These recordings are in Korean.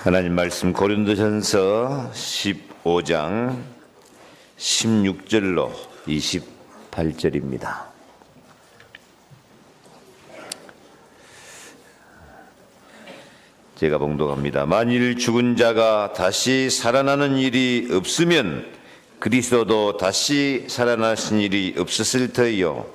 하나님 말씀 고린도전서 15장 16절로 28절입니다. 제가 봉독합니다. 만일 죽은 자가 다시 살아나는 일이 없으면 그리스도도 다시 살아나신 일이 없었을 터이요,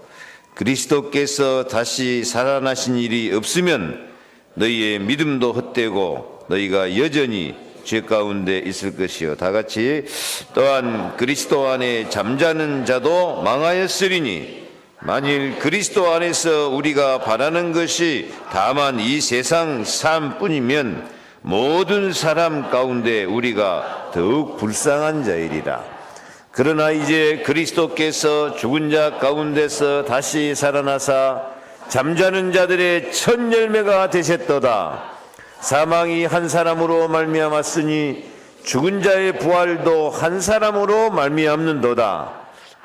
그리스도께서 다시 살아나신 일이 없으면 너희의 믿음도 헛되고 너희가 여전히 죄 가운데 있을 것이요, 다같이 또한 그리스도 안에 잠자는 자도 망하였으리니 만일 그리스도 안에서 우리가 바라는 것이 다만 이 세상 삶뿐이면 모든 사람 가운데 우리가 더욱 불쌍한 자이리라. 그러나 이제 그리스도께서 죽은 자 가운데서 다시 살아나사 잠자는 자들의 첫 열매가 되셨도다. 사망이 한 사람으로 말미암았으니 죽은 자의 부활도 한 사람으로 말미암는도다.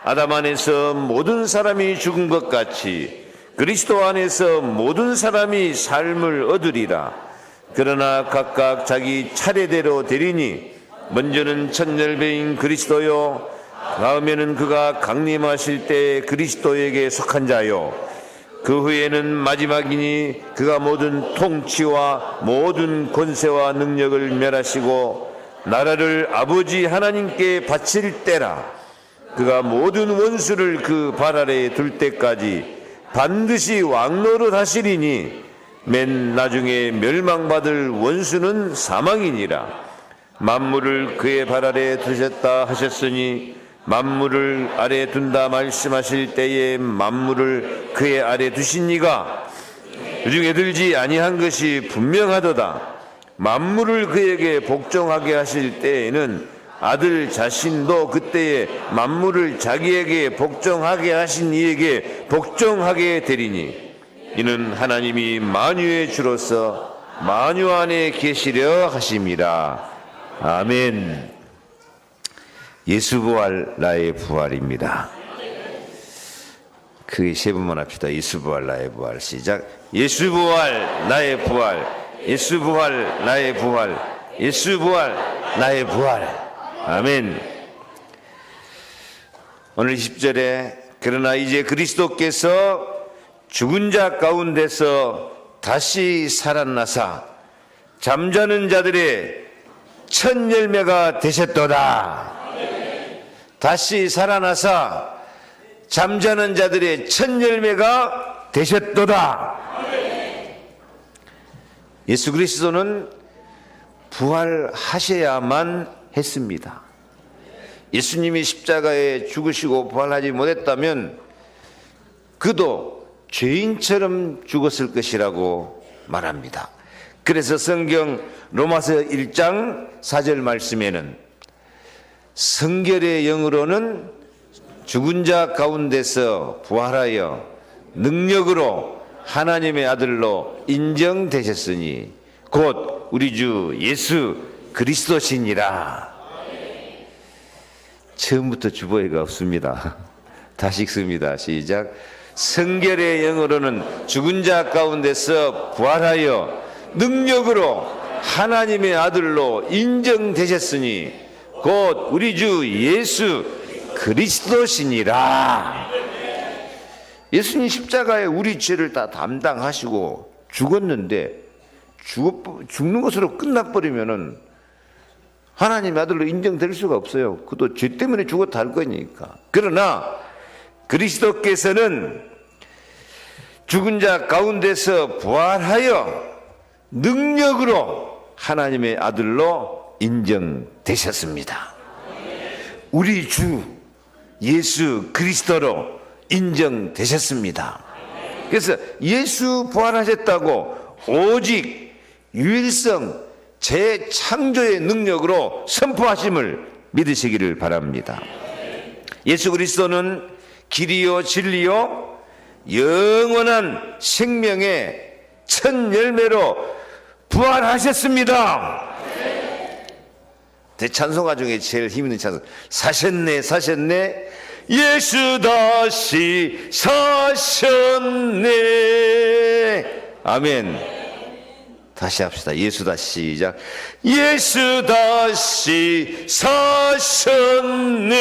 아담 안에서 모든 사람이 죽은 것 같이 그리스도 안에서 모든 사람이 삶을 얻으리라. 그러나 각각 자기 차례대로 되리니 먼저는 첫 열매인 그리스도요, 다음에는 그가 강림하실 때 그리스도에게 속한 자요, 그 후에는 마지막이니 그가 모든 통치와 모든 권세와 능력을 멸하시고 나라를 아버지 하나님께 바칠 때라. 그가 모든 원수를 그 발 아래에 둘 때까지 반드시 왕노릇 하시리니 맨 나중에 멸망받을 원수는 사망이니라. 만물을 그의 발 아래에 두셨다 하셨으니 만물을 아래 둔다 말씀하실 때에 만물을 그의 아래 두신 이가 그중에 들지 아니한 것이 분명하도다. 만물을 그에게 복종하게 하실 때에는 아들 자신도 그때에 만물을 자기에게 복종하게 하신 이에게 복종하게 되리니 이는 하나님이 만유의 주로서 만유 안에 계시려 하심이라. 아멘. 예수 부활 나의 부활입니다. 크게 세 번만 합시다. 예수 부활 나의 부활. 시작. 예수 부활 나의 부활. 예수 부활 나의 부활. 예수 부활 나의 부활. 아멘. 오늘 10절에 그러나 이제 그리스도께서 죽은 자 가운데서 다시 살아나사 잠자는 자들의 첫 열매가 되셨도다. 다시 살아나사 잠자는 자들의 첫 열매가 되셨도다. 예수 그리스도는 부활하셔야만 했습니다. 예수님이 십자가에 죽으시고 부활하지 못했다면 그도 죄인처럼 죽었을 것이라고 말합니다. 그래서 성경 로마서 1장 4절 말씀에는 성결의 영으로는 죽은 자 가운데서 부활하여 능력으로 하나님의 아들로 인정되셨으니 곧 우리 주 예수 그리스도시니라. 처음부터 주보회가 없습니다. 다시 읽습니다. 시작. 성결의 영으로는 죽은 자 가운데서 부활하여 능력으로 하나님의 아들로 인정되셨으니 곧 우리 주 예수 그리스도시니라. 예수님 십자가에 우리 죄를 다 담당하시고 죽었는데 죽는 것으로 끝나버리면은 하나님의 아들로 인정될 수가 없어요. 그도 죄 때문에 죽었다 할 거니까. 그러나 그리스도께서는 죽은 자 가운데서 부활하여 능력으로 하나님의 아들로 인정되셨습니다. 우리 주 예수 그리스도로 인정되셨습니다. 그래서 예수 부활하셨다고 오직 유일성 재창조의 능력으로 선포하심을 믿으시기를 바랍니다. 예수 그리스도는 길이요 진리요 영원한 생명의 첫 열매로 부활하셨습니다. 대찬송가 중에 제일 힘있는 찬송, 사셨네 사셨네 예수 다시 사셨네. 아멘. 다시 합시다. 예수 다시 시작. 예수 다시 사셨네.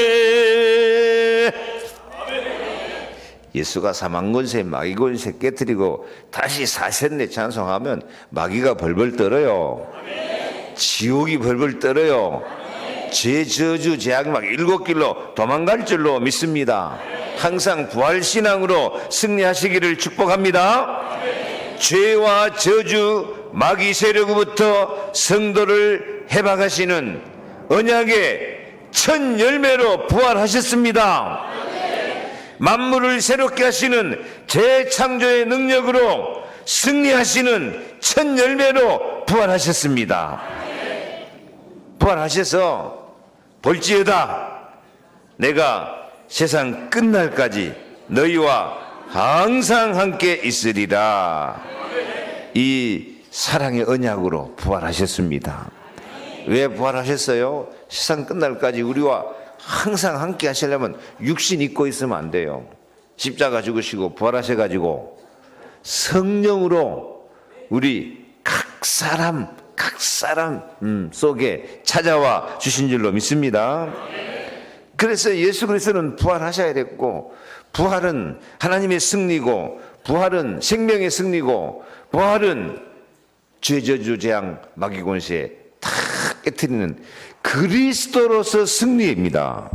예수가 사망권세 마귀권세 깨뜨리고 다시 사셨네 찬송하면 마귀가 벌벌 떨어요. 지옥이 벌벌 떨어요. 죄 저주 재앙 막 7길로 도망갈 줄로 믿습니다. 항상 부활신앙으로 승리하시기를 축복합니다. 죄와 저주 마귀 세력으로부터 성도를 해방하시는 언약의 첫 열매로 부활하셨습니다. 만물을 새롭게 하시는 재창조의 능력으로 승리하시는 첫 열매로 부활하셨습니다. 부활하셔서 볼지어다 내가 세상 끝날까지 너희와 항상 함께 있으리라. 이 사랑의 언약으로 부활하셨습니다. 왜 부활하셨어요? 세상 끝날까지 우리와 항상 함께 하시려면 육신 입고 있으면 안 돼요. 십자가 죽으시고 부활하셔가지고 성령으로 우리 각 사람 속에 찾아와 주신 줄로 믿습니다. 그래서 예수 그리스도는 부활하셔야 됐고, 부활은 하나님의 승리고, 부활은 생명의 승리고, 부활은 죄 저주 재앙 마귀 권세 다 깨트리는 그리스도로서 승리입니다.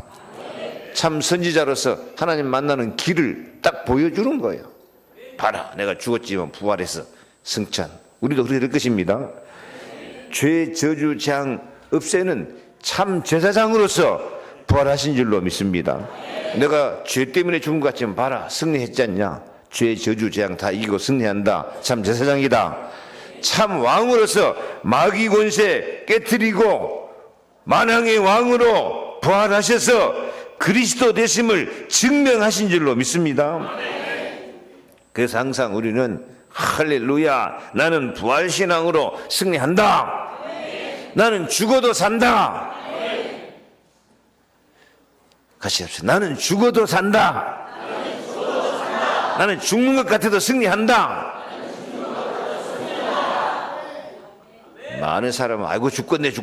참 선지자로서 하나님 만나는 길을 딱 보여주는 거예요. 봐라, 내가 죽었지만 부활해서 승천. 우리도 그렇게 될 것입니다. 죄 저주 재앙 없애는 참 제사장으로서 부활하신 줄로 믿습니다. 내가 죄 때문에 죽은 것 같지만 봐라, 승리했지 않냐. 죄 저주 재앙 다 이기고 승리한다. 참 제사장이다. 참 왕으로서 마귀 권세 깨트리고 만왕의 왕으로 부활하셔서 그리스도 되심을 증명하신 줄로 믿습니다. 그래서 항상 우리는 할렐루야, 나는 부활신앙으로 승리한다. 나는 죽어도 산다. 같이 합시다. 나는 죽어도 산다. 나는 죽는 것 같아도 승리한다. 많은 사람은 아이고 죽겠네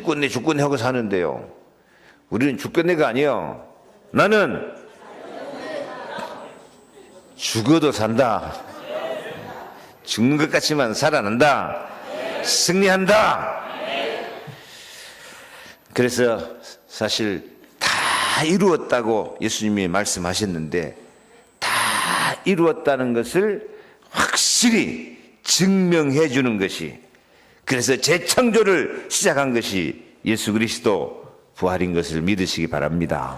하고 사는데요, 우리는 죽겠네가 아니에요. 나는 죽어도 산다. 죽는 것 같지만 살아난다. 승리한다. 그래서 사실 다 이루었다고 예수님이 말씀하셨는데, 다 이루었다는 것을 확실히 증명해 주는 것이, 그래서 재창조를 시작한 것이 예수 그리스도 부활인 것을 믿으시기 바랍니다.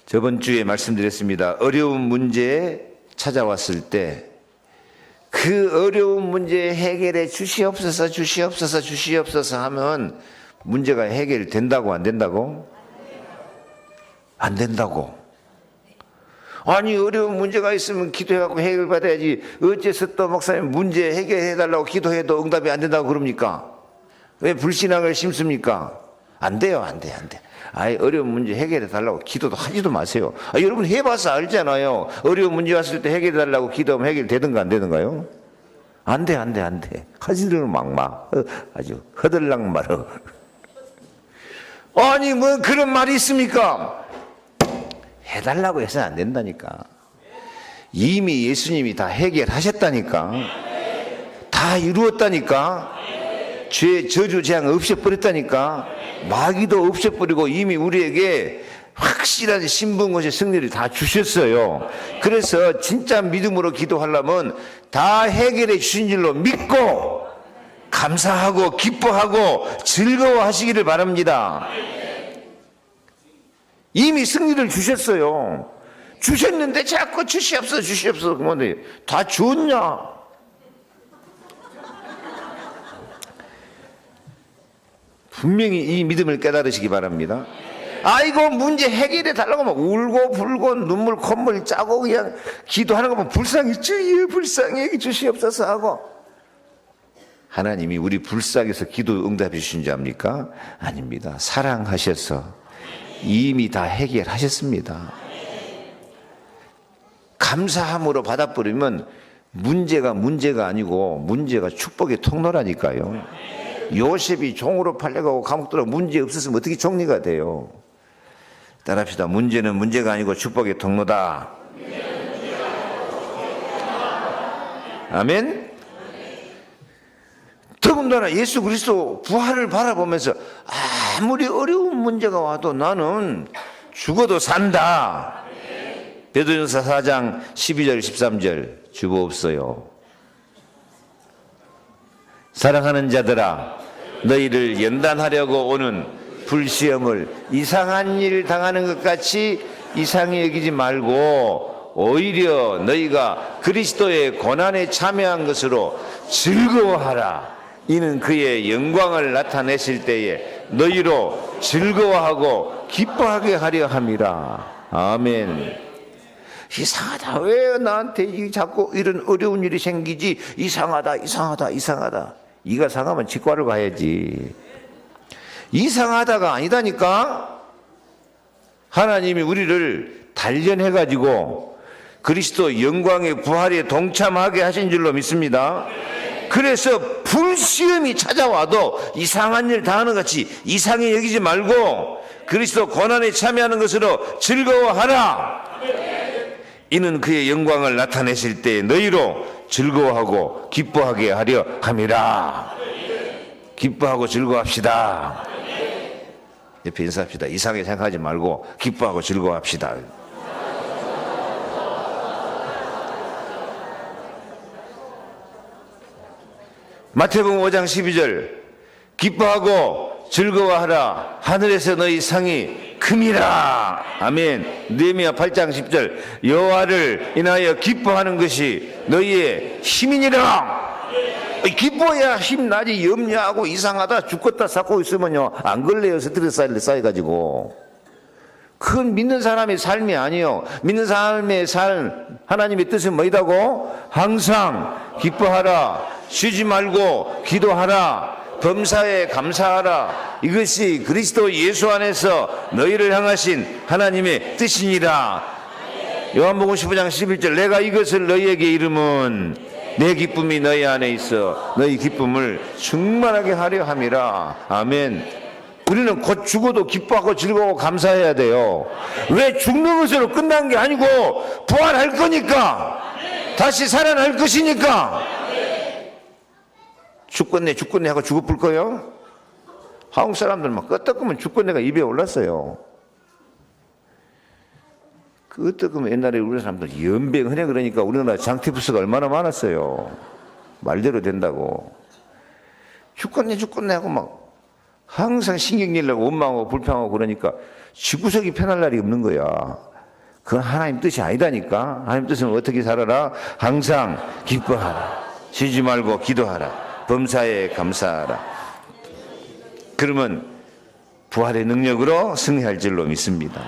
저번 주에 말씀드렸습니다. 어려운 문제에 찾아왔을 때 그 어려운 문제 해결해 주시옵소서 하면 문제가 해결된다고 안 된다고? 안 된다고. 아니, 어려운 문제가 있으면 기도해갖고 해결받아야지. 어째서 또 목사님 문제 해결해달라고 기도해도 응답이 안 된다고 그럽니까? 왜 불신앙을 심습니까? 안 돼요. 아예 어려운 문제 해결해달라고 기도도 하지도 마세요. 여러분 해봐서 알잖아요. 어려운 문제 왔을 때 해결해달라고 기도하면 해결되든가 안 되든가요? 안 돼. 하지를 막마. 아주 허들랑 말어. 아니, 뭐 그런 말이 있습니까? 해달라고 해서는 안 된다니까. 이미 예수님이 다 해결하셨다니까. 다 이루었다니까. 죄 저주 재앙 없애버렸다니까. 마귀도 없애버리고 이미 우리에게 확실한 신분권의 승리를 다 주셨어요. 그래서 진짜 믿음으로 기도하려면 다 해결해 주신 줄로 믿고 감사하고 기뻐하고 즐거워하시기를 바랍니다. 이미 승리를 주셨어요. 주셨는데 자꾸 주시옵소서 그러면 다 줬냐? 분명히 이 믿음을 깨달으시기 바랍니다. 아이고 문제 해결해 달라고 막 울고 불고 눈물 콧물 짜고 그냥 기도하는 거 보면 불쌍히 주여 불쌍히 주시옵소서 하고, 하나님이 우리 불쌍해서 기도 응답해 주신 줄 압니까? 아닙니다. 사랑하셔서 이미 다 해결하셨습니다. 감사함으로 받아버리면 문제가 아니고 문제가 축복의 통로라니까요. 요셉이 종으로 팔려가고 감옥 들어 문제 없었으면 어떻게 정리가 돼요? 따라합시다. 문제는 문제가 아니고 축복의 통로다. 아멘. 더군다나 예수 그리스도 부활을 바라보면서 아무리 어려운 문제가 와도 나는 죽어도 산다. 베드로전서 4장 12절 13절 주보옵소요. 사랑하는 자들아, 너희를 연단하려고 오는 불시험을 이상한 일 당하는 것 같이 이상히 여기지 말고 오히려 너희가 그리스도의 고난에 참여한 것으로 즐거워하라. 이는 그의 영광을 나타내실 때에 너희로 즐거워하고 기뻐하게 하려 함이라. 아멘. 이상하다. 왜 나한테 자꾸 이런 어려운 일이 생기지? 이상하다. 이가 상하면 치과를 가야지. 이상하다가 아니다니까. 하나님이 우리를 단련해가지고 그리스도 영광의 부활에 동참하게 하신 줄로 믿습니다. 그래서 불시험이 찾아와도 이상한 일 당하는 것 같이 이상히 여기지 말고 그리스도 고난에 참여하는 것으로 즐거워하라. 이는 그의 영광을 나타내실 때 너희로 즐거워하고 기뻐하게 하려 함이라. 기뻐하고 즐거워합시다. 옆에 인사합시다. 이상하게 생각하지 말고 기뻐하고 즐거워합시다. 마태복음 5장 12절 기뻐하고 즐거워하라. 하늘에서 너희 상이 큼이라. 아멘. 느헤미야 8장 10절 여호와를 인하여 기뻐하는 것이 너희의 힘이니라. 기뻐해야 힘나지. 염려하고 이상하다 죽겠다 쌓고 있으면요 안 걸려요. 스트레스 쌓여가지고. 그건 믿는 사람의 삶이 아니에요. 믿는 사람의 삶 하나님의 뜻은 뭐이다고? 항상 기뻐하라. 쉬지 말고 기도하라. 범사에 감사하라. 이것이 그리스도 예수 안에서 너희를 향하신 하나님의 뜻이니라. 요한복음 15장 11절 내가 이것을 너희에게 이름은 내 기쁨이 너희 안에 있어 너희 기쁨을 충만하게 하려 함이라. 아멘. 우리는 곧 죽어도 기뻐하고 즐거워 감사해야 돼요. 왜? 죽는 것으로 끝난 게 아니고 부활할 거니까. 다시 살아날 것이니까. 죽겠네 하고 죽어볼 거요? 한국 사람들 막 끄떡하면 죽겠네가 입에 올랐어요. 끄떡하면 옛날에 우리 사람들 연병하네 그러니까 우리나라 장티푸스가 얼마나 많았어요. 말대로 된다고. 죽겠네 하고 막 항상 신경 내려고 원망하고 불평하고 그러니까 지구석이 편할 날이 없는 거야. 그건 하나님 뜻이 아니다니까. 하나님 뜻은 어떻게 살아라? 항상 기뻐하라. 쉬지 말고 기도하라. 범사에 감사하라. 그러면 부활의 능력으로 승리할 줄로 믿습니다.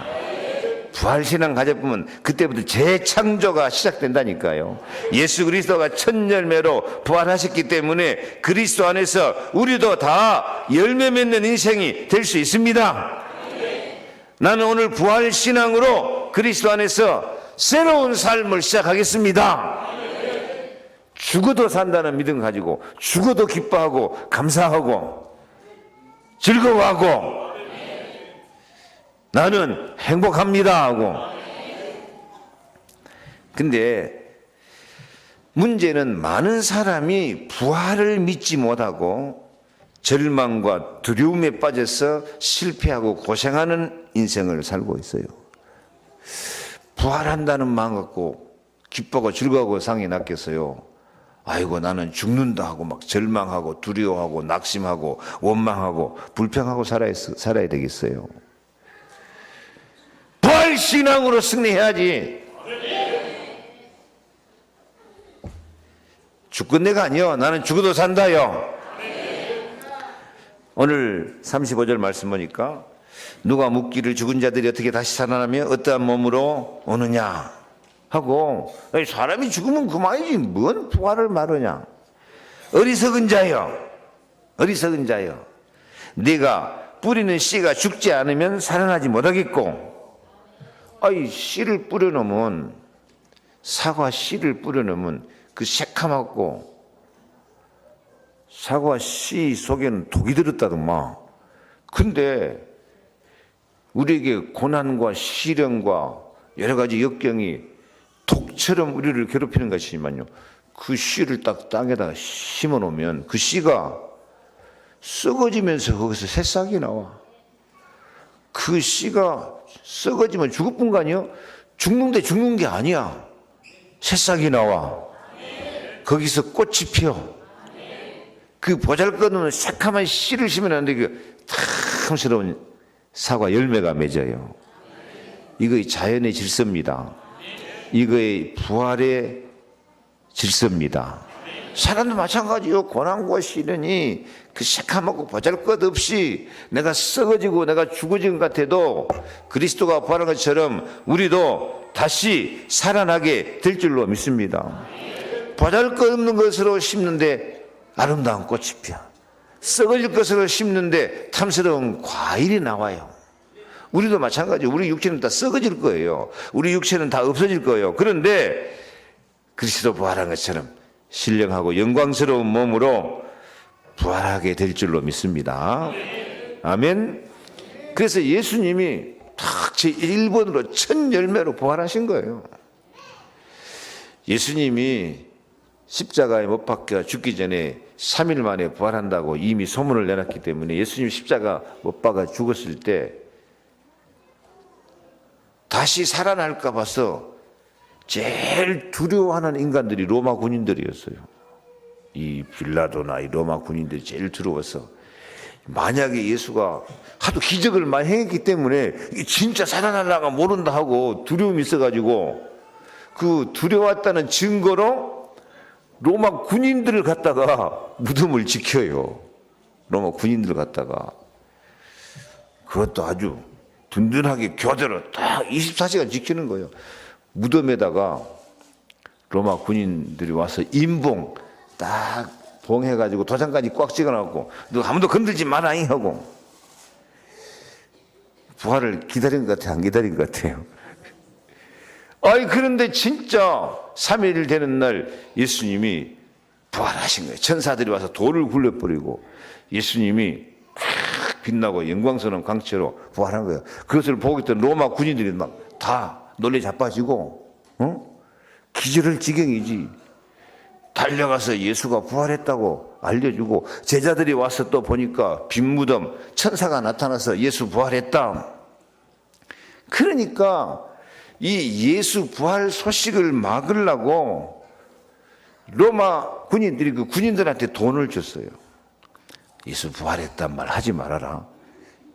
부활신앙 가져보면 그때부터 재창조가 시작된다니까요. 예수 그리스도가 첫 열매로 부활하셨기 때문에 그리스도 안에서 우리도 다 열매 맺는 인생이 될 수 있습니다. 나는 오늘 부활신앙으로 그리스도 안에서 새로운 삶을 시작하겠습니다. 죽어도 산다는 믿음 가지고 죽어도 기뻐하고 감사하고 즐거워하고 나는 행복합니다 하고. 근데 문제는 많은 사람이 부활을 믿지 못하고 절망과 두려움에 빠져서 실패하고 고생하는 인생을 살고 있어요. 부활한다는 마음 갖고 기뻐하고 즐거워하고 상이 낫겠어요? 아이고 나는 죽는다 하고 막 절망하고 두려워하고 낙심하고 원망하고 불평하고 살아야 되겠어요? 부활신앙으로 승리해야지. 죽겠네가 아니요. 나는 죽어도 산다요. 오늘 35절 말씀 보니까 누가 묻기를 죽은 자들이 어떻게 다시 살아나며 어떠한 몸으로 오느냐 하고, 사람이 죽으면 그만이지 뭔 부활을 말하냐. 어리석은 자여 네가 뿌리는 씨가 죽지 않으면 살아나지 못하겠고, 씨를 뿌려놓으면 사과 씨를 뿌려놓으면 그 새카맣고 사과 씨 속에는 독이 들었다더만. 근데 우리에게 고난과 시련과 여러 가지 역경이 독처럼 우리를 괴롭히는 것이지만요, 그 씨를 딱 땅에다가 심어 놓으면 그 씨가 썩어지면서 거기서 새싹이 나와. 그 씨가 썩어지면 죽을 뿐가 아니요, 죽는데 죽는 게 아니야. 새싹이 나와. 거기서 꽃이 피어. 그 보잘것없는 새카만 씨를 심어놨는데 그 탐스러운 사과 열매가 맺어요. 이거의 자연의 질서입니다. 이거의 부활의 질서입니다. 사람도 마찬가지요. 고난과 시련이 그 새카맣고 보잘것없이 내가 썩어지고 내가 죽어진 것 같아도 그리스도가 부활한 것처럼 우리도 다시 살아나게 될 줄로 믿습니다. 보잘것없는 것으로 심는데 아름다운 꽃이 피어, 썩어질 것으로 심는데 탐스러운 과일이 나와요. 우리도 마찬가지예요. 우리 육체는 다 썩어질 거예요. 우리 육체는 다 없어질 거예요. 그런데 그리스도 부활한 것처럼 신령하고 영광스러운 몸으로 부활하게 될 줄로 믿습니다. 아멘. 그래서 예수님이 딱 제1번으로 첫 열매로 부활하신 거예요. 예수님이 십자가에 못 박혀 죽기 전에 3일 만에 부활한다고 이미 소문을 내놨기 때문에 예수님 십자가 못 박아 죽었을 때 다시 살아날까 봐서 제일 두려워하는 인간들이 로마 군인들이었어요. 이 빌라도나 이 로마 군인들이 제일 두려워서, 만약에 예수가 하도 기적을 많이 행했기 때문에 진짜 살아날라가 모른다 하고 두려움이 있어가지고 그 두려웠다는 증거로 로마 군인들을 갖다가 무덤을 지켜요. 로마 군인들을 갖다가 그것도 아주 든든하게 교대로 딱 24시간 지키는 거예요. 무덤에다가 로마 군인들이 와서 인봉 딱 봉해가지고 도장까지 꽉 찍어놨고, 너 아무도 건들지 마라잉 하고. 부활을 기다린 것 같아요? 안 기다린 것 같아요? 아니, 그런데 진짜 3일 되는 날 예수님이 부활하신 거예요. 천사들이 와서 돌을 굴려버리고 예수님이 빛나고 영광스러운 광채로 부활한 거예요. 그것을 보고 있던 로마 군인들이 막 다 놀래 자빠지고, 기절할 지경이지. 달려가서 예수가 부활했다고 알려주고, 제자들이 와서 또 보니까 빈 무덤, 천사가 나타나서 예수 부활했다. 그러니까 이 예수 부활 소식을 막으려고 로마 군인들이 그 군인들한테 돈을 줬어요. 예수 부활했단 말 하지 말아라.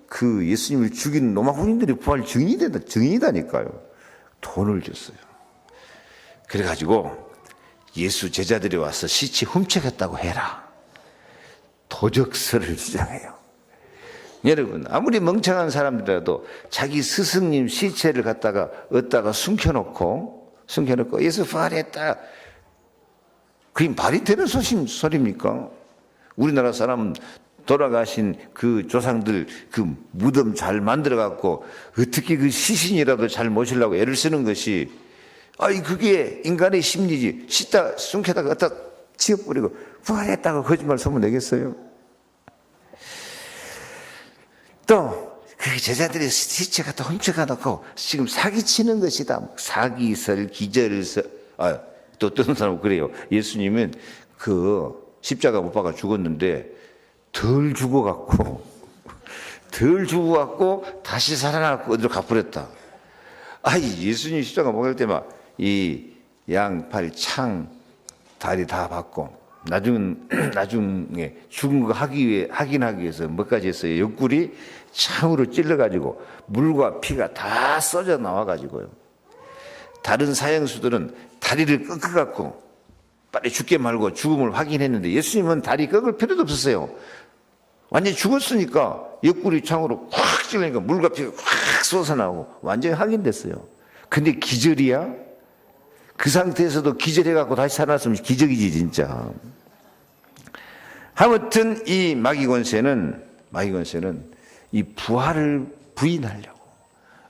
그 예수님을 죽인 로마 군인들이 부활 증인이다니까요. 돈을 줬어요. 그래가지고 예수 제자들이 와서 시체 훔쳐갔다고 해라. 도적설을 주장해요. 여러분, 아무리 멍청한 사람들이라도 자기 스승님 시체를 갖다가 얻다가 숨겨놓고 예수 부활했다. 그게 말이 되는 소리입니까? 우리나라 사람 돌아가신 그 조상들 그 무덤 잘 만들어갖고 어떻게 그 시신이라도 잘 모시려고 애를 쓰는 것이, 아이 그게 인간의 심리지. 씻다 숨겨다가 갖다 치워버리고 부활했다고 거짓말 소문 내겠어요? 또 그 제자들이 시체 갖다 훔쳐가 놓고 지금 사기치는 것이다. 사기설, 기절설. 또 어떤 사람은 그래요. 예수님은 그 십자가 못 박아 죽었는데 덜 죽어갖고 다시 살아나고 어디로 가버렸다. 예수님 십자가 못 갈 때만 이 양팔 창 다리 다 받고 나중에 죽은 거 확인하기 위해서 뭐까지 했어요? 옆구리 창으로 찔러가지고 물과 피가 다 쏟아 나와가지고요. 다른 사형수들은 다리를 꺾어갖고 빨리 죽게 말고 죽음을 확인했는데 예수님은 다리 꺾을 필요도 없었어요. 완전히 죽었으니까 옆구리 창으로 확 찔러니까 물과 피가 확 쏟아 나오고 완전히 확인됐어요. 근데 기절이야? 그 상태에서도 기절해갖고 다시 살아났으면 기적이지 진짜. 아무튼 이 마귀 권세는 이 부활을 부인하려고,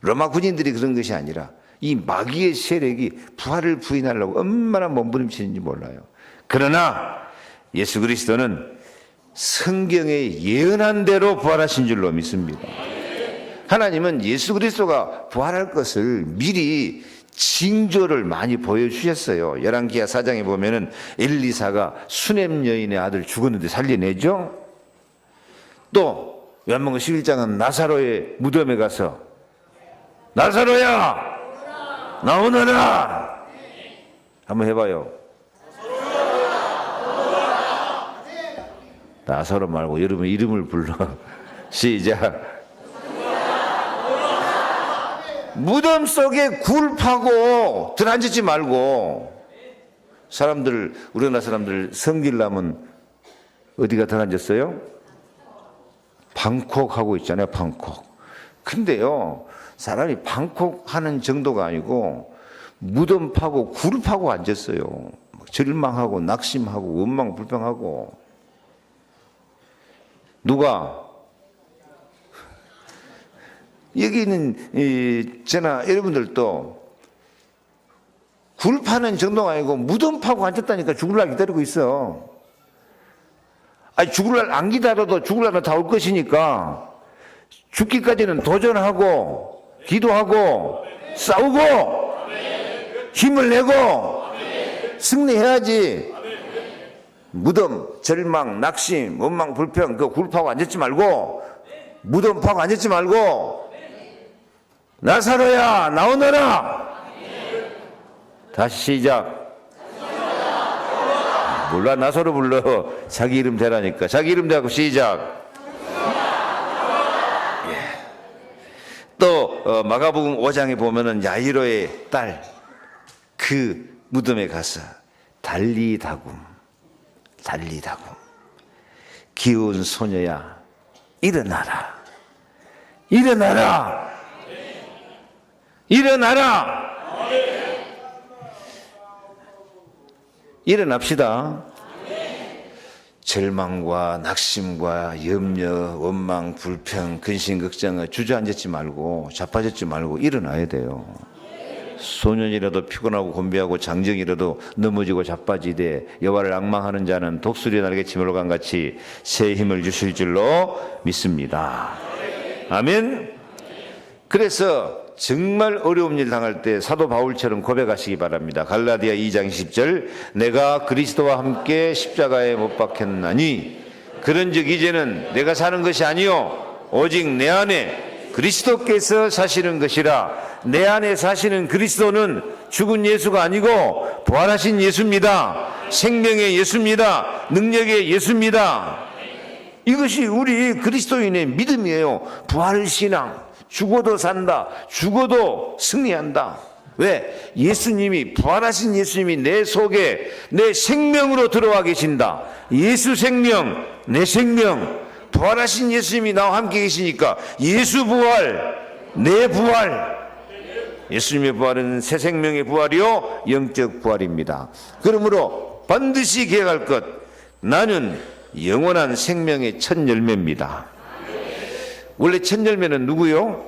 로마 군인들이 그런 것이 아니라 이 마귀의 세력이 부활을 부인하려고 얼마나 몸부림치는지 몰라요. 그러나 예수 그리스도는 성경에 예언한 대로 부활하신 줄로 믿습니다. 하나님은 예수 그리스도가 부활할 것을 미리 징조를 많이 보여주셨어요. 열왕기하 4장에 보면은 엘리사가 수넴 여인의 아들 죽었는데 살려내죠. 또 요한복음 11장은 나사로의 무덤에 가서 나사로야 나오너라 한번 해봐요. 나사로 말고 여러분 이름을 불러. 시작. 무덤 속에 굴 파고 들어앉지 말고. 사람들, 우리나라 사람들 성질나면 어디가 들어앉았어요? 방콕 하고 있잖아요. 방콕. 근데요 사람이 방콕 하는 정도가 아니고 무덤 파고 굴 파고 앉았어요. 절망하고 낙심하고 원망불평하고. 누가 여기 있는 저나 여러분들도 굴 파는 정도가 아니고 무덤 파고 앉았다니까. 죽을 날 기다리고 있어. 아니 죽을 날 안 기다려도 죽을 날은 다 올 것이니까 죽기까지는 도전하고 기도하고 싸우고 힘을 내고 승리해야지. 무덤, 절망, 낙심, 원망, 불평 그거 굴 파고 앉았지 말고 무덤 파고 앉았지 말고 나사로야 나오너라. 다시 시작. 몰라 나사로 불러. 자기 이름 대라니까. 자기 이름 대고 시작. 또 마가복음 5장에 보면은 야이로의 딸 그 무덤에 가서 달리다굼 귀여운 소녀야 일어나라 일어나라 일어나라. 일어납시다. 절망과 낙심과 염려, 원망, 불평, 근심, 걱정을 주저앉았지 말고 자빠졌지 말고 일어나야 돼요. 소년이라도 피곤하고 곤비하고 장정이라도 넘어지고 자빠지되 여호와를 앙망하는 자는 독수리 날개 치물간 같이 새 힘을 주실 줄로 믿습니다. 아멘. 그래서 정말 어려운 일 당할 때 사도 바울처럼 고백하시기 바랍니다. 갈라디아 2장 10절 내가 그리스도와 함께 십자가에 못 박혔나니 그런즉 이제는 내가 사는 것이 아니요 오직 내 안에 그리스도께서 사시는 것이라. 내 안에 사시는 그리스도는 죽은 예수가 아니고 부활하신 예수입니다. 생명의 예수입니다. 능력의 예수입니다. 이것이 우리 그리스도인의 믿음이에요. 부활신앙. 죽어도 산다. 죽어도 승리한다. 왜? 예수님이 부활하신 예수님이 내 속에 내 생명으로 들어와 계신다. 예수 생명, 내 생명. 부활하신 예수님이 나와 함께 계시니까 예수 부활, 내 부활. 예수님의 부활은 새 생명의 부활이요 영적 부활입니다. 그러므로 반드시 기억할 것, 나는 영원한 생명의 첫 열매입니다. 원래 첫 열매는 누구요?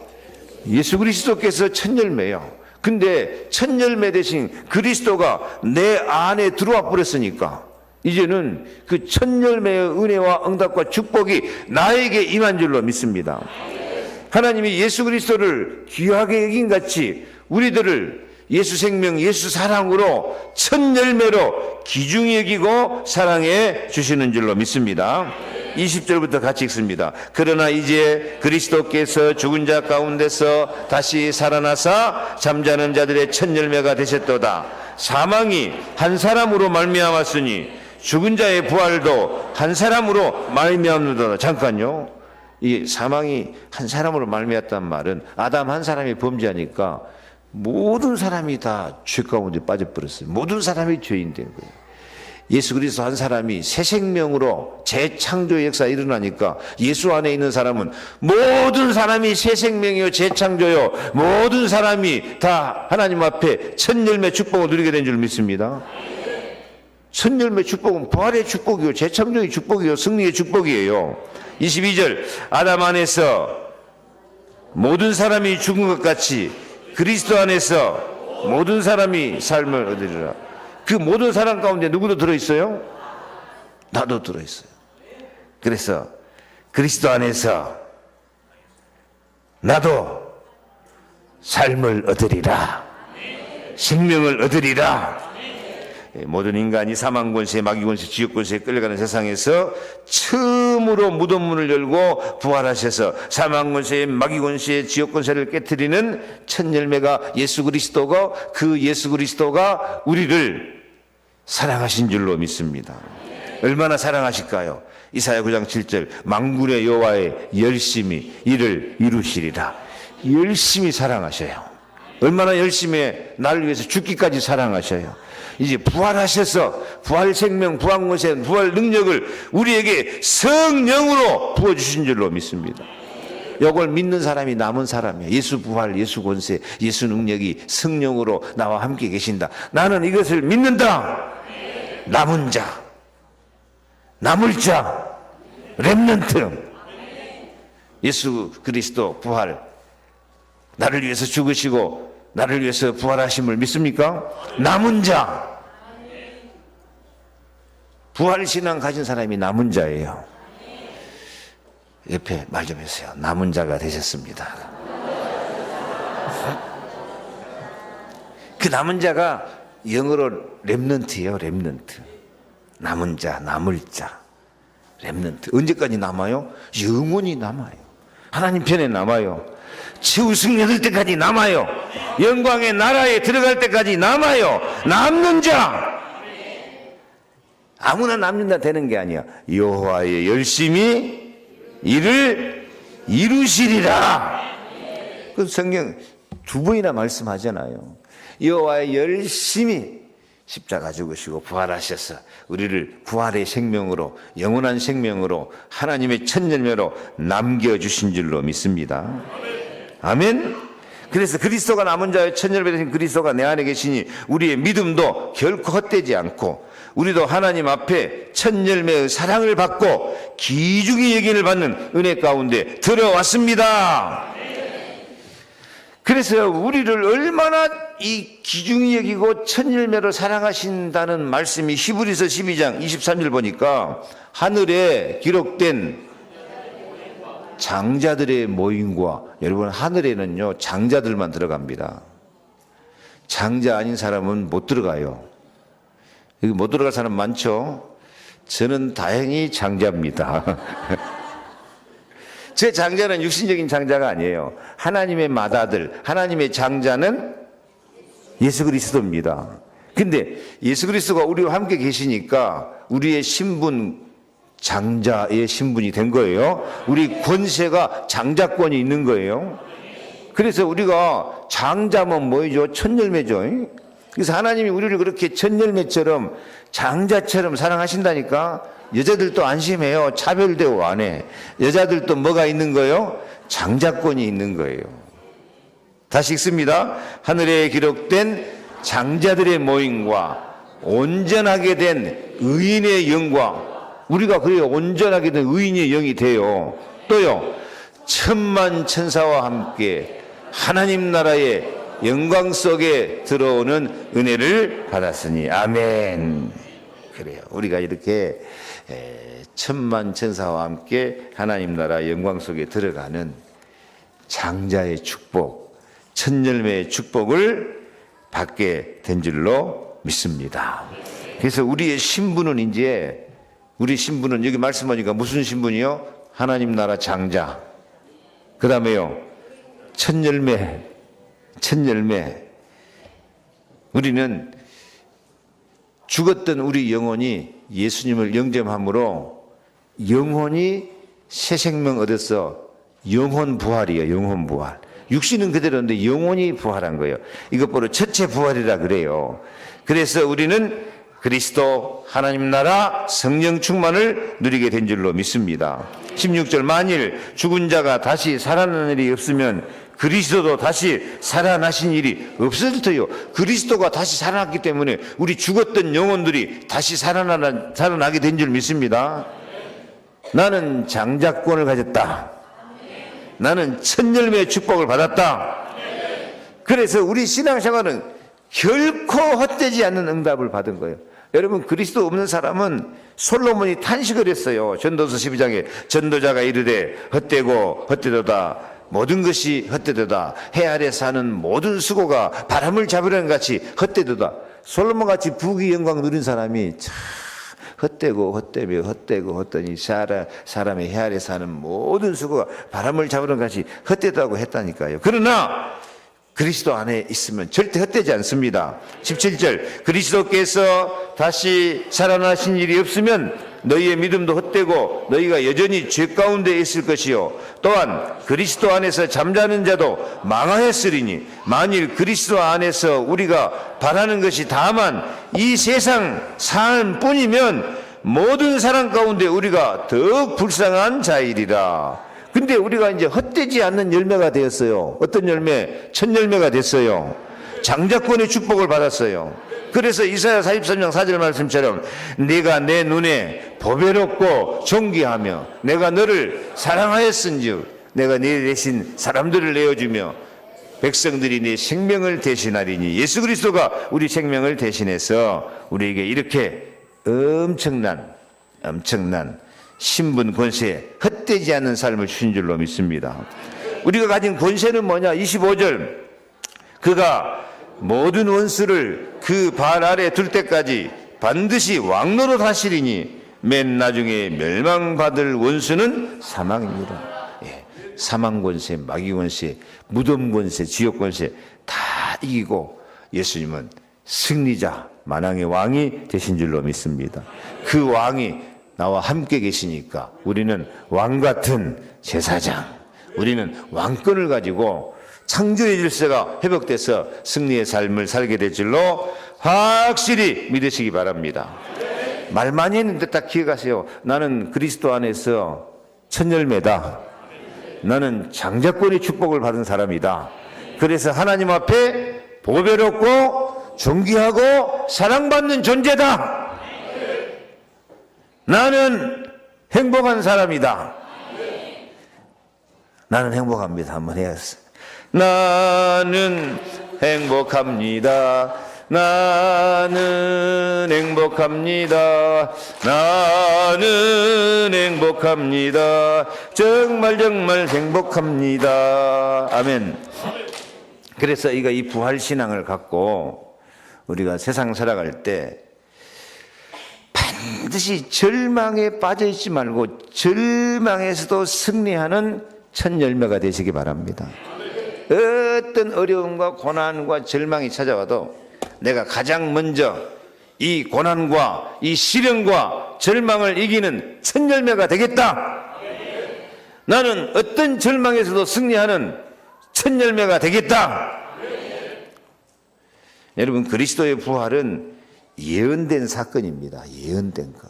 예수 그리스도께서 첫 열매요. 근데 첫 열매 대신 그리스도가 내 안에 들어와 버렸으니까 이제는 그 첫 열매의 은혜와 응답과 축복이 나에게 임한 줄로 믿습니다. 하나님이 예수 그리스도를 귀하게 여긴 같이 우리들을 예수 생명, 예수 사랑으로 첫 열매로 귀중히 여기고 사랑해 주시는 줄로 믿습니다. 20절부터 같이 읽습니다. 그러나 이제 그리스도께서 죽은 자 가운데서 다시 살아나사 잠자는 자들의 첫 열매가 되셨도다. 사망이 한 사람으로 말미암았으니 죽은 자의 부활도 한 사람으로 말미암는도다. 잠깐요. 이 사망이 한 사람으로 말미암았단 말은 아담 한 사람이 범죄하니까 모든 사람이 다 죄 가운데 빠져버렸어요. 모든 사람이 죄인 된 거예요. 예수 그리스도 한 사람이 새 생명으로 재창조의 역사가 일어나니까 예수 안에 있는 사람은 모든 사람이 새 생명이요 재창조요 모든 사람이 다 하나님 앞에 첫 열매 축복을 누리게 된 줄 믿습니다. 첫 열매 축복은 부활의 축복이요 재창조의 축복이요 승리의 축복이에요. 22절 아담 안에서 모든 사람이 죽은 것 같이 그리스도 안에서 모든 사람이 삶을 얻으리라. 그 모든 사람 가운데 누구도 들어있어요? 나도 들어있어요. 그래서 그리스도 안에서 나도 삶을 얻으리라. 생명을 얻으리라. 모든 인간이 사망 권세, 마귀 권세, 지옥 권세에 끌려가는 세상에서 처음으로 무덤문을 열고 부활하셔서 사망 권세, 마귀 권세, 지옥 권세를 깨뜨리는 첫 열매가 예수 그리스도고, 그 예수 그리스도가 우리를 사랑하신 줄로 믿습니다. 얼마나 사랑하실까요? 이사야 9장 7절 만군의 여호와의 열심히 이를 이루시리라. 열심히 사랑하셔요. 얼마나 열심히 나를 위해서 죽기까지 사랑하셔요. 이제 부활하셔서 부활 생명, 부활 권세, 부활 능력을 우리에게 성령으로 부어주신 줄로 믿습니다. 이걸 믿는 사람이 남은 사람이에요. 예수 부활, 예수 권세, 예수 능력이 성령으로 나와 함께 계신다. 나는 이것을 믿는다. 남은 자, 남을 자, 렘넌트. 예수 그리스도 부활, 나를 위해서 죽으시고 나를 위해서 부활하심을 믿습니까? 남은 자, 부활신앙 가진 사람이 남은 자예요. 옆에 말 좀 해주세요. 남은 자가 되셨습니다. 그 남은 자가 영어로 렘넌트예요. 렘넌트. 남은 자, 남을 자, 렘넌트. 언제까지 남아요? 영원히 남아요. 하나님 편에 남아요. 최후 승리 얻을 때까지 남아요. 영광의 나라에 들어갈 때까지 남아요. 남는 자. 아무나 남는다 되는 게 아니야. 여호와의 열심히 이를 이루시리라. 그 성경 두 번이나 말씀하잖아요. 여호와의 열심히 십자가 죽으시고 부활하셔서 우리를 부활의 생명으로, 영원한 생명으로, 하나님의 첫 열매로 남겨주신 줄로 믿습니다. 아멘. 그래서 그리스도가 남은 자의 첫 열매 되신 그리스도가 내 안에 계시니 우리의 믿음도 결코 헛되지 않고, 우리도 하나님 앞에 첫 열매의 사랑을 받고 귀중히 여김을 받는 은혜 가운데 들어왔습니다. 그래서 우리를 얼마나 이 귀중히 여기고 첫 열매로 사랑하신다는 말씀이 히브리서 12장 23절 보니까 하늘에 기록된 장자들의 모임과, 여러분 하늘에는요 장자들만 들어갑니다. 장자 아닌 사람은 못 들어가요. 여기 못 들어갈 사람 많죠? 저는 다행히 장자입니다. 제 장자는 육신적인 장자가 아니에요. 하나님의 맏아들, 하나님의 장자는 예수 그리스도입니다. 근데 예수 그리스도가 우리와 함께 계시니까 우리의 신분, 장자의 신분이 된 거예요. 우리 권세가 장자권이 있는 거예요. 그래서 우리가 장자면 뭐죠? 첫 열매죠. 그래서 하나님이 우리를 그렇게 첫 열매처럼 장자처럼 사랑하신다니까. 여자들도 안심해요. 차별대우 안 해. 여자들도 뭐가 있는 거예요? 장자권이 있는 거예요. 다시 읽습니다. 하늘에 기록된 장자들의 모임과 온전하게 된 의인의 영광. 우리가 그래요. 온전하게 된 의인의 영이 돼요. 또요, 천만 천사와 함께 하나님 나라의 영광 속에 들어오는 은혜를 받았으니 아멘. 그래요. 우리가 이렇게 천만 천사와 함께 하나님 나라 영광 속에 들어가는 장자의 축복, 첫 열매의 축복을 받게 된 줄로 믿습니다. 그래서 우리의 신분은 이제, 우리 신분은 여기 말씀하니까 무슨 신분이요? 하나님 나라 장자. 그 다음에요, 첫 열매. 첫 열매. 우리는 죽었던 우리 영혼이 예수님을 영접함으로 영혼이 새 생명 얻어서 영혼 부활이에요. 영혼 부활. 육신은 그대로인데 영혼이 부활한 거예요. 이것 바로 첫째 부활이라 그래요. 그래서 우리는 그리스도 하나님 나라 성령 충만을 누리게 된 줄로 믿습니다. 16절 만일 죽은 자가 다시 살아나는 일이 없으면 그리스도도 다시 살아나신 일이 없을 터요. 그리스도가 다시 살아났기 때문에 우리 죽었던 영혼들이 다시 살아나게 된 줄 믿습니다. 나는 장자권을 가졌다. 나는 첫 열매의 축복을 받았다. 그래서 우리 신앙생활은 결코 헛되지 않는 응답을 받은 거예요. 여러분, 그리스도 없는 사람은 솔로몬이 탄식을 했어요. 전도서 12장에 전도자가 이르되 헛되고 헛되도다, 모든 것이 헛되도다, 해 아래 사는 모든 수고가 바람을 잡으려는 같이 헛되도다. 솔로몬같이 부귀 영광 누린 사람이 참 헛되고 헛되며 헛되고 헛되니 사람의 해 아래 사는 모든 수고가 바람을 잡으려는 같이 헛되다고 했다니까요. 그러나 그리스도 안에 있으면 절대 헛되지 않습니다. 17절, 그리스도께서 다시 살아나신 일이 없으면 너희의 믿음도 헛되고 너희가 여전히 죄 가운데 있을 것이요, 또한 그리스도 안에서 잠자는 자도 망하였으리니 만일 그리스도 안에서 우리가 바라는 것이 다만 이 세상 삶뿐이면 모든 사람 가운데 우리가 더욱 불쌍한 자이리라. 근데 우리가 이제 헛되지 않는 열매가 되었어요. 어떤 열매? 첫 열매가 됐어요. 장자권의 축복을 받았어요. 그래서 이사야 43장 4절 말씀처럼 네가 내 눈에 보배롭고 존귀하며 내가 너를 사랑하였은즉 내가 네 대신 사람들을 내어주며 백성들이 네 생명을 대신하리니, 예수 그리스도가 우리 생명을 대신해서 우리에게 이렇게 엄청난 신분 권세, 헛되지 않는 삶을 주신 줄로 믿습니다. 우리가 가진 권세는 뭐냐? 25절, 그가 모든 원수를 그 발 아래 둘 때까지 반드시 왕노릇 하시리니 맨 나중에 멸망받을 원수는 사망입니다. 예, 사망 권세, 마귀 권세, 무덤 권세, 지옥 권세 다 이기고 예수님은 승리자, 만왕의 왕이 되신 줄로 믿습니다. 그 왕이 나와 함께 계시니까 우리는 왕 같은 제사장, 우리는 왕권을 가지고 창조의 질서가 회복돼서 승리의 삶을 살게 될 줄로 확실히 믿으시기 바랍니다. 말 많이 했는데 딱 기억하세요. 나는 그리스도 안에서 첫 열매다. 나는 장자권의 축복을 받은 사람이다. 그래서 하나님 앞에 보배롭고 존귀하고 사랑받는 존재다. 나는 행복한 사람이다. 나는 행복합니다. 한번 해야겠어요. 나는 행복합니다. 나는 행복합니다. 나는 행복합니다. 정말 행복합니다. 아멘. 그래서 이 부활신앙을 갖고 우리가 세상 살아갈 때 반드시 절망에 빠져있지 말고 절망에서도 승리하는 첫 열매가 되시기 바랍니다. 어떤 어려움과 고난과 절망이 찾아와도 내가 가장 먼저 이 고난과 이 시련과 절망을 이기는 첫 열매가 되겠다. 나는 어떤 절망에서도 승리하는 첫 열매가 되겠다. 여러분, 그리스도의 부활은 예언된 사건입니다. 예언된 거.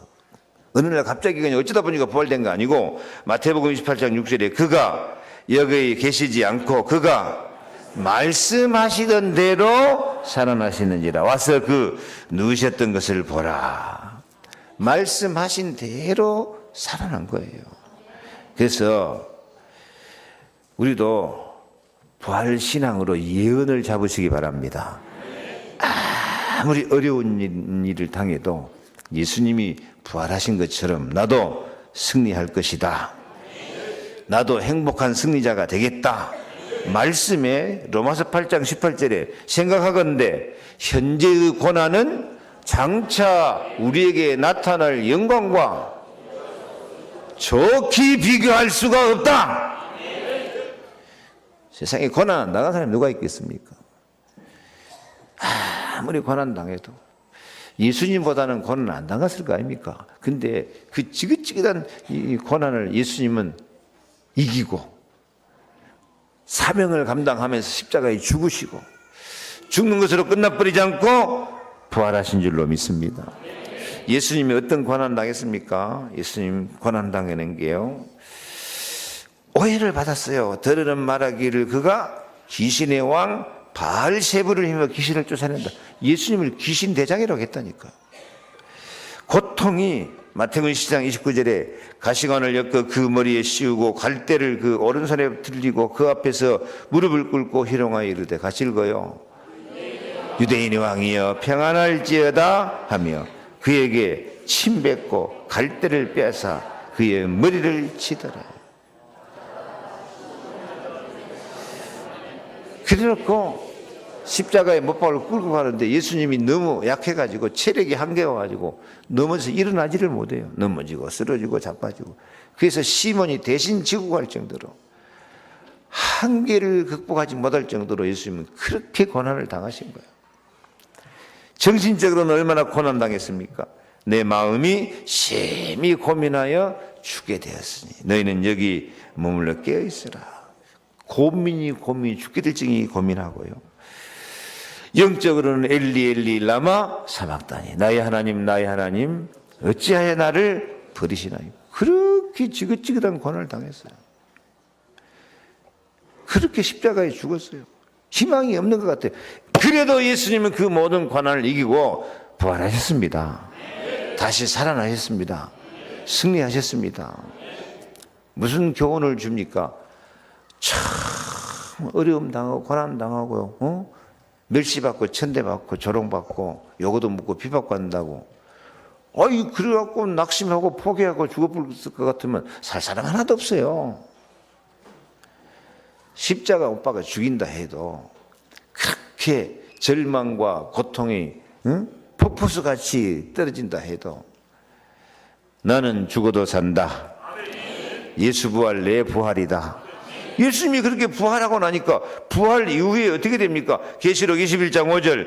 어느 날 갑자기 그냥 어쩌다 보니까 부활된 거 아니고, 마태복음 28장 6절에 그가 여기 계시지 않고 그가 말씀하시던 대로 살아나시는지라. 와서 그 누우셨던 것을 보라. 말씀하신 대로 살아난 거예요. 그래서 우리도 부활신앙으로 예언을 잡으시기 바랍니다. 아무리 어려운 일을 당해도 예수님이 부활하신 것처럼 나도 승리할 것이다. 나도 행복한 승리자가 되겠다. 말씀에 로마서 8장 18절에 생각하건대 현재의 고난은 장차 우리에게 나타날 영광과 좋게 비교할 수가 없다. 세상에 고난 안 당한 사람이 누가 있겠습니까? 아무리 고난 당해도 예수님보다는 고난 안 당했을 거 아닙니까? 근데 그 지긋지긋한 이 고난을 예수님은 이기고 사명을 감당하면서 십자가에 죽으시고 죽는 것으로 끝나버리지 않고 부활하신 줄로 믿습니다. 예수님이 어떤 고난 당했습니까? 예수님 고난 당하는 게요, 오해를 받았어요. 들으는 말하기를 그가 귀신의 왕 바알세부를 힘입어 귀신을 쫓아낸다. 예수님을 귀신 대장이라고 했다니까. 고통이 마태복음 10장 29절에 가시관을 엮어 그 머리에 씌우고 갈대를 그 오른손에 들리고 그 앞에서 무릎을 꿇고 희롱하여 이르되 같이 읽어요. 유대인의 왕이여 평안할지어다 하며 그에게 침 뱉고 갈대를 빼앗아 그의 머리를 치더라. 그래놓고 십자가에 못 박을 끌고 가는데 예수님이 너무 약해가지고 체력이 한계가 가지고 넘어서 일어나지를 못해요. 넘어지고 쓰러지고 자빠지고. 그래서 시몬이 대신 지고 갈 정도로 한계를 극복하지 못할 정도로 예수님은 그렇게 고난을 당하신 거예요. 정신적으로는 얼마나 고난당했습니까? 내 마음이 심히 고민하여 죽게 되었으니 너희는 여기 머물러 깨어있으라. 고민이 죽게 될 정이 고민하고요. 영적으로는 엘리 엘리 라마 사박다니 나의 하나님 어찌하여 나를 버리시나요? 그렇게 지긋지긋한 고난을 당했어요. 그렇게 십자가에 죽었어요. 희망이 없는 것 같아요. 그래도 예수님은 그 모든 고난을 이기고 부활하셨습니다. 다시 살아나셨습니다. 승리하셨습니다. 무슨 교훈을 줍니까? 참 어려움 당하고 고난 당하고요. 멸시받고 천대받고 조롱받고 요거도 묻고 비받고 한다고. 아이 그래갖고 낙심하고 포기하고 죽어버릴 것 같으면 살 사람 하나도 없어요. 십자가 오빠가 죽인다 해도 그렇게 절망과 고통이 폭포수같이 떨어진다 해도 나는 죽어도 산다. 예수 부활 내 부활이다. 예수님이 그렇게 부활하고 나니까 부활 이후에 어떻게 됩니까? 계시록 21장 5절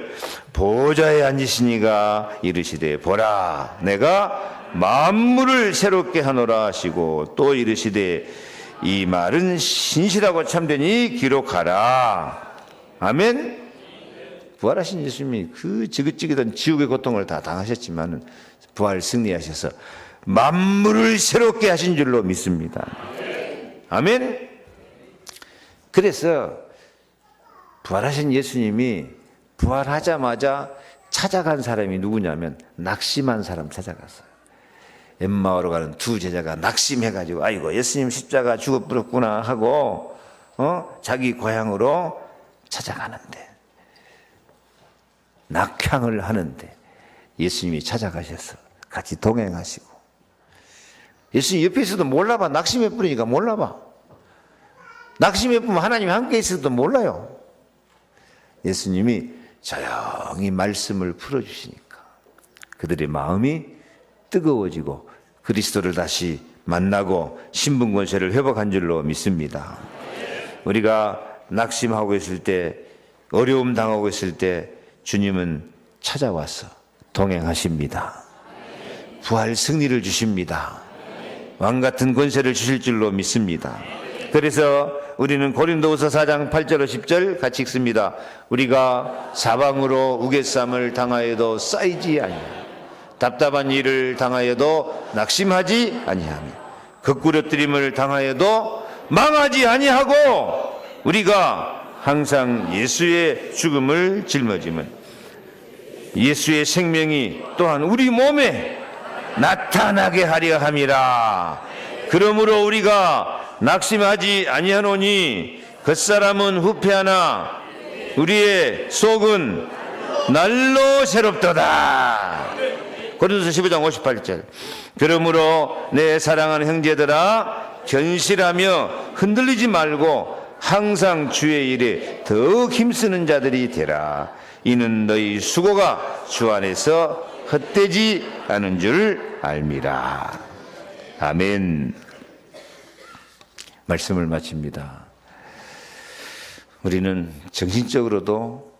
보좌에 앉으시니가 이르시되 보라 내가 만물을 새롭게 하노라 하시고 또 이르시되 이 말은 신실하고 참되니 기록하라. 아멘. 부활하신 예수님이 그 지긋지긋한 지옥의 고통을 다 당하셨지만 부활 승리하셔서 만물을 새롭게 하신 줄로 믿습니다. 아멘. 그래서 부활하신 예수님이 부활하자마자 찾아간 사람이 누구냐면 낙심한 사람 찾아갔어요. 엠마오로 가는 두 제자가 낙심해가지고 아이고 예수님 십자가 죽어버렸구나 하고 자기 고향으로 찾아가는데 낙향을 하는데 예수님이 찾아가셔서 같이 동행하시고 예수님 옆에 있어도 몰라봐. 낙심해버리니까 몰라봐. 낙심해보면 하나님이 함께 있어도 몰라요. 예수님이 조용히 말씀을 풀어주시니까 그들의 마음이 뜨거워지고 그리스도를 다시 만나고 신분권세를 회복한 줄로 믿습니다. 우리가 낙심하고 있을 때 어려움 당하고 있을 때 주님은 찾아와서 동행하십니다. 부활 승리를 주십니다. 왕같은 권세를 주실 줄로 믿습니다. 그래서 우리는 고린도후서 4장 8절 10절 같이 읽습니다. 우리가 사방으로 우겨쌈을 당하여도 쌓이지 아니하며 답답한 일을 당하여도 낙심하지 아니하며 거꾸러뜨림을 당하여도 망하지 아니하고 우리가 항상 예수의 죽음을 짊어지면 예수의 생명이 또한 우리 몸에 나타나게 하려 함이라. 그러므로 우리가 낙심하지 아니하노니 겉사람은 후패하나 우리의 속은 날로 새롭도다. 고린도서 15장 58절 그러므로 내 사랑하는 형제들아 견실하며 흔들리지 말고 항상 주의 일에 더욱 힘쓰는 자들이 되라. 이는 너희 수고가 주 안에서 헛되지 않은 줄 알미라. 아멘. 말씀을 마칩니다. 우리는 정신적으로도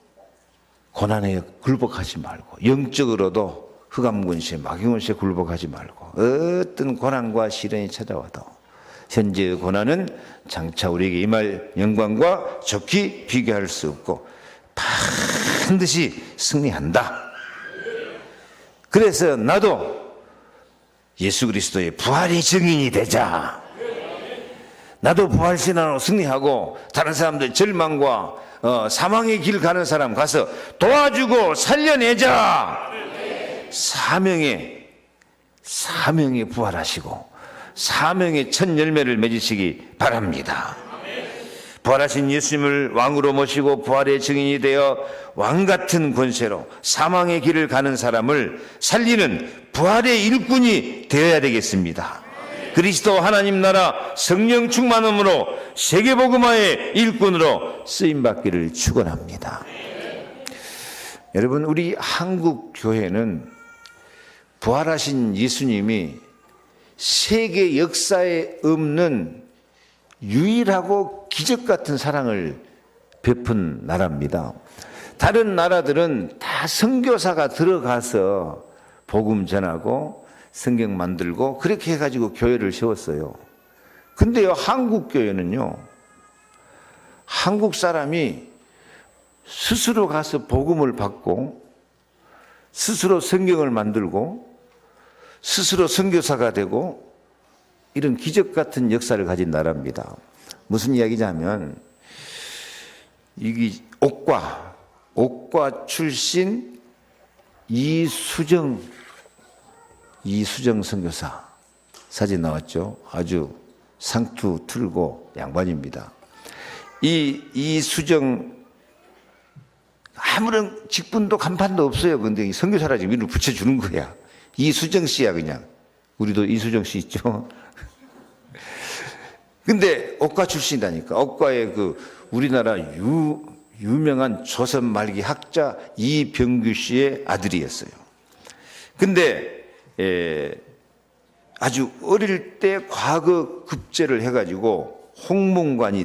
고난에 굴복하지 말고 영적으로도 흑암군시에 마귀군시에 굴복하지 말고 어떤 고난과 시련이 찾아와도 현재의 고난은 장차 우리에게 임할 영광과 좋게 비교할 수 없고 반드시 승리한다. 그래서 나도 예수 그리스도의 부활의 증인이 되자. 나도 부활신앙으로 승리하고 다른 사람들 절망과 사망의 길 가는 사람 가서 도와주고 살려내자. 사명에 부활하시고 사명의 첫 열매를 맺으시기 바랍니다. 부활하신 예수님을 왕으로 모시고 부활의 증인이 되어 왕같은 권세로 사망의 길을 가는 사람을 살리는 부활의 일꾼이 되어야 되겠습니다. 그리스도 하나님 나라 성령 충만함으로 세계복음화의 일꾼으로 쓰임받기를 축원합니다. 여러분, 우리 한국 교회는 부활하신 예수님이 세계 역사에 없는 유일하고 기적 같은 사랑을 베푼 나라입니다. 다른 나라들은 다 선교사가 들어가서 복음 전하고 성경 만들고 그렇게 해가지고 교회를 세웠어요. 근데요, 한국 교회는요, 한국 사람이 스스로 가서 복음을 받고 스스로 성경을 만들고 스스로 선교사가 되고 이런 기적 같은 역사를 가진 나라입니다. 무슨 이야기냐면, 이게 옥과 출신 이수정 선교사 사진 나왔죠? 아주 상투 틀고 양반입니다. 이수정 아무런 직분도 간판도 없어요. 근데 이 선교사라 지금 이름을 붙여주는 거야. 이수정 씨야, 그냥. 우리도 이수정 씨 있죠? 근데 옥과 출신이다니까. 옥과의 우리나라 유명한 조선 말기 학자 이병규 씨의 아들이었어요. 근데 아주 어릴 때 과거 급제를 해가지고 홍문관이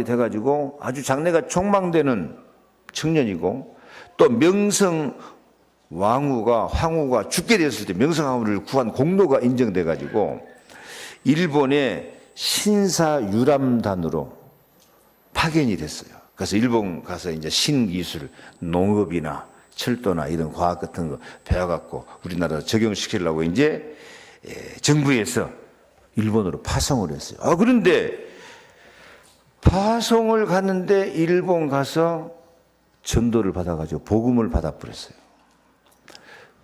돼가지고 아주 장래가 촉망되는 청년이고, 또 명성 황후가 죽게 되었을 때 명성황후를 구한 공로가 인정돼가지고 일본의 신사유람단으로 파견이 됐어요. 그래서 일본 가서 이제 신기술, 농업이나 철도나 이런 과학 같은 거 배워갖고 우리나라 적용시키려고 이제 정부에서 일본으로 파송을 했어요. 그런데 파송을 갔는데 일본 가서 전도를 받아가지고 복음을 받아버렸어요.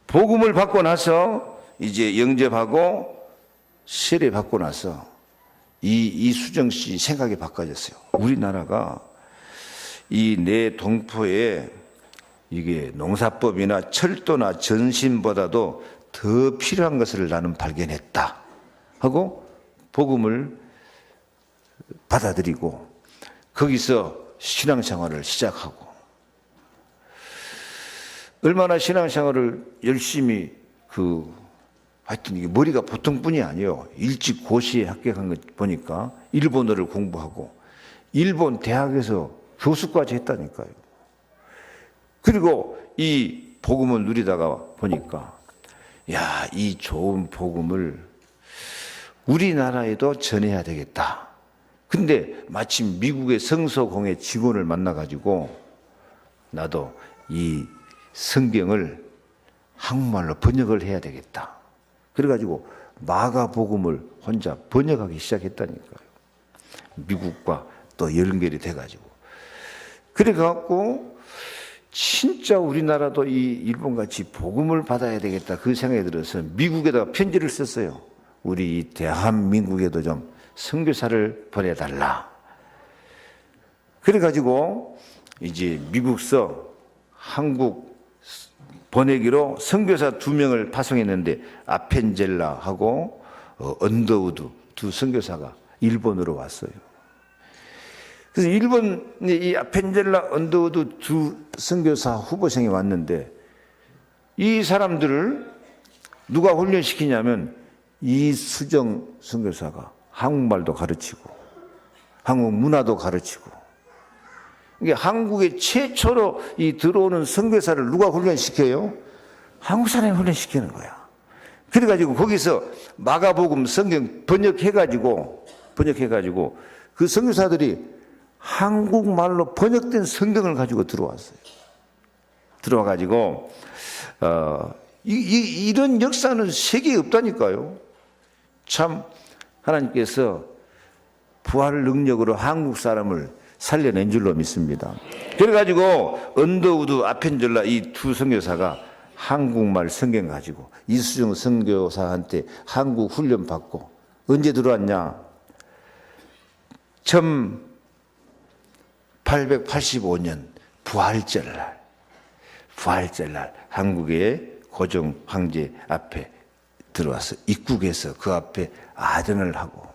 복음을 받고 나서 이제 영접하고 세례 받고 나서 이수정 씨 생각이 바꿔졌어요. 우리나라가 이 내 동포에 이게 농사법이나 철도나 전신보다도 더 필요한 것을 나는 발견했다 하고 복음을 받아들이고 거기서 신앙생활을 시작하고, 얼마나 신앙생활을 열심히 하여튼 이게 머리가 보통 뿐이 아니에요. 일찍 고시에 합격한 거 보니까 일본어를 공부하고 일본 대학에서 교수까지 했다니까요. 그리고 이 복음을 누리다가 보니까, 이 좋은 복음을 우리나라에도 전해야 되겠다. 근데 마침 미국의 성서공회 직원을 만나가지고 나도 이 성경을 한국말로 번역을 해야 되겠다. 그래가지고 마가복음을 혼자 번역하기 시작했다니까요. 미국과 또 연결이 돼가지고. 그래갖고 진짜 우리나라도 이 일본같이 복음을 받아야 되겠다, 그 생각이 들어서 미국에다가 편지를 썼어요. 우리 대한민국에도 좀 선교사를 보내달라. 그래가지고 이제 미국서 한국 보내기로 선교사 2명을 파송했는데 아펜젤라하고 언더우드 두 선교사가 일본으로 왔어요. 그래서 일본 이 아펜젤라 언더우드 두 선교사 후보생이 왔는데, 이 사람들을 누가 훈련시키냐면 이수정 선교사가 한국말도 가르치고 한국 문화도 가르치고, 이게 한국에 최초로 이 들어오는 선교사를 누가 훈련시켜요? 한국 사람이 훈련시키는 거야. 그래가지고 거기서 마가복음 성경 번역해가지고 그 선교사들이 한국말로 번역된 성경을 가지고 들어왔어요. 들어와가지고 이런 역사는 세계에 없다니까요. 참 하나님께서 부활 능력으로 한국 사람을 살려낸 줄로 믿습니다. 그래가지고 언더우드, 아펜젤라 이 두 선교사가 한국말 성경 가지고 이수정 선교사한테 한국 훈련 받고 언제 들어왔냐? 1885년 부활절날 한국의 고종 황제 앞에 들어와서 입국해서 그 앞에 아전을 하고,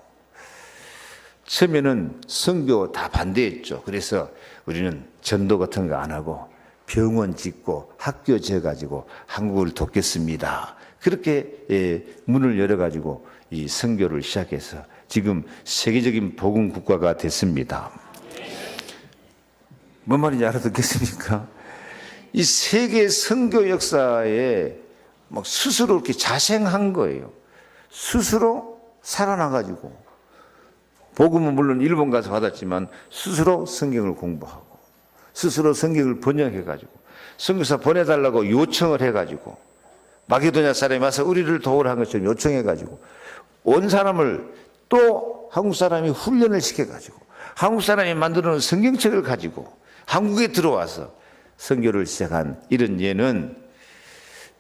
처음에는 선교 다 반대했죠. 그래서 우리는 전도 같은 거 안 하고 병원 짓고 학교 지어가지고 한국을 돕겠습니다. 그렇게 문을 열어가지고 이 선교를 시작해서 지금 세계적인 복음 국가가 됐습니다. 뭔 말인지 알아듣겠습니까? 이 세계 선교 역사에 막 스스로 이렇게 자생한 거예요. 스스로 살아나가지고, 복음은 물론 일본 가서 받았지만 스스로 성경을 공부하고 스스로 성경을 번역해가지고 선교사 보내달라고 요청을 해가지고, 마게도냐 사람이 와서 우리를 도우라는 것처럼 요청해가지고 온 사람을 또 한국 사람이 훈련을 시켜가지고 한국 사람이 만들어놓은 성경책을 가지고 한국에 들어와서 선교를 시작한 이런 예는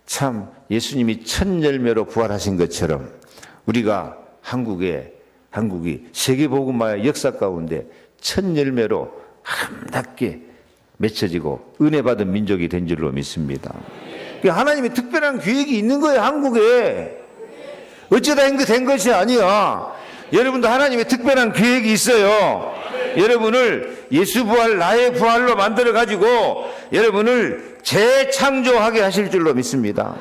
참 예수님이 첫 열매로 부활하신 것처럼 우리가 한국이 세계복음화의 역사 가운데 첫 열매로 아름답게 맺혀지고 은혜 받은 민족이 된 줄로 믿습니다. 하나님의 특별한 계획이 있는 거예요. 한국에 어쩌다 된 것이 아니야. 여러분도 하나님의 특별한 계획이 있어요. 여러분을 예수 부활, 나의 부활로 만들어 가지고 여러분을 재창조하게 하실 줄로 믿습니다.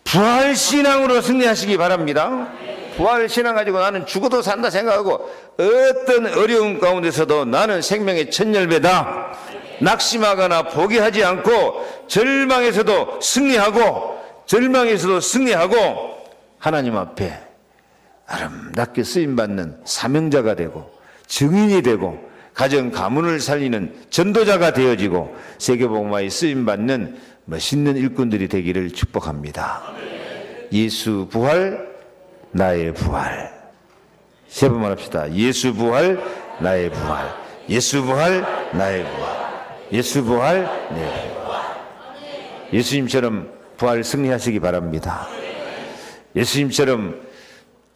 부활 신앙으로 승리하시기 바랍니다. 부활 신앙 가지고 나는 죽어도 산다 생각하고 어떤 어려움 가운데서도 나는 생명의 첫 열매다, 낙심하거나 포기하지 않고 절망에서도 승리하고 하나님 앞에 아름답게 쓰임받는 사명자가 되고 증인이 되고 가정 가문을 살리는 전도자가 되어지고 세계복음화에 쓰임받는 멋있는 일꾼들이 되기를 축복합니다. 예수 부활, 나의 부활. 세 번만 합시다. 예수 부활, 나의 부활. 예수 부활, 나의 부활. 예수 부활, 나의 부활. 예수님처럼 부활 승리하시기 바랍니다. 예수님처럼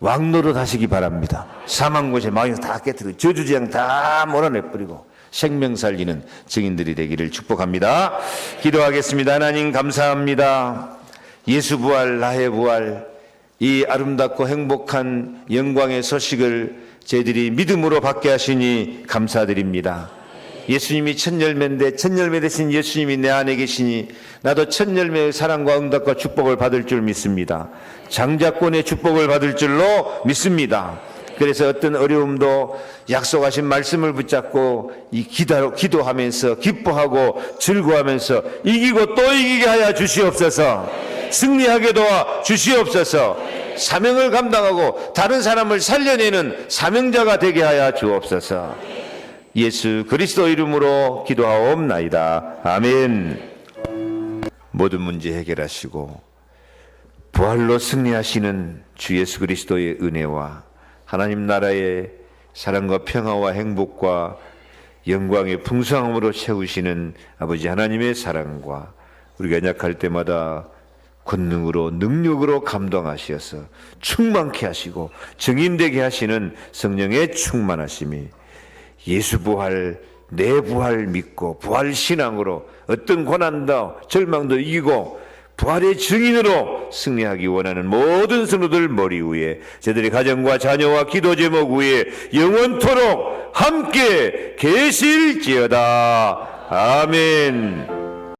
왕노릇 하시기 바랍니다. 사망 곳에 마귀에서 다 깨뜨리고 저주지향 다 몰아내버리고 생명 살리는 증인들이 되기를 축복합니다. 기도하겠습니다. 하나님 감사합니다. 예수 부활, 나의 부활, 이 아름답고 행복한 영광의 소식을 저희들이 믿음으로 받게 하시니 감사드립니다. 예수님이 첫 열매인데 첫 열매 되신 예수님이 내 안에 계시니 나도 첫 열매의 사랑과 응답과 축복을 받을 줄 믿습니다. 장자권의 축복을 받을 줄로 믿습니다. 그래서 어떤 어려움도 약속하신 말씀을 붙잡고 이 기도하면서 기뻐하고 즐거워하면서 이기고 또 이기게 하여 주시옵소서. 승리하게 도와 주시옵소서. 사명을 감당하고 다른 사람을 살려내는 사명자가 되게 하여 주옵소서. 예수 그리스도 이름으로 기도하옵나이다. 아멘. 모든 문제 해결하시고 부활로 승리하시는 주 예수 그리스도의 은혜와 하나님 나라의 사랑과 평화와 행복과 영광의 풍성함으로 채우시는 아버지 하나님의 사랑과 우리가 연약할 때마다 권능으로 능력으로 감동하시어서 충만케 하시고 증인되게 하시는 성령의 충만하심이 예수 부활, 내 부활 믿고 부활 신앙으로 어떤 고난도 절망도 이기고 부활의 증인으로 승리하기 원하는 모든 성도들 머리 위에 저들의 가정과 자녀와 기도 제목 위에 영원토록 함께 계실지어다. 아멘.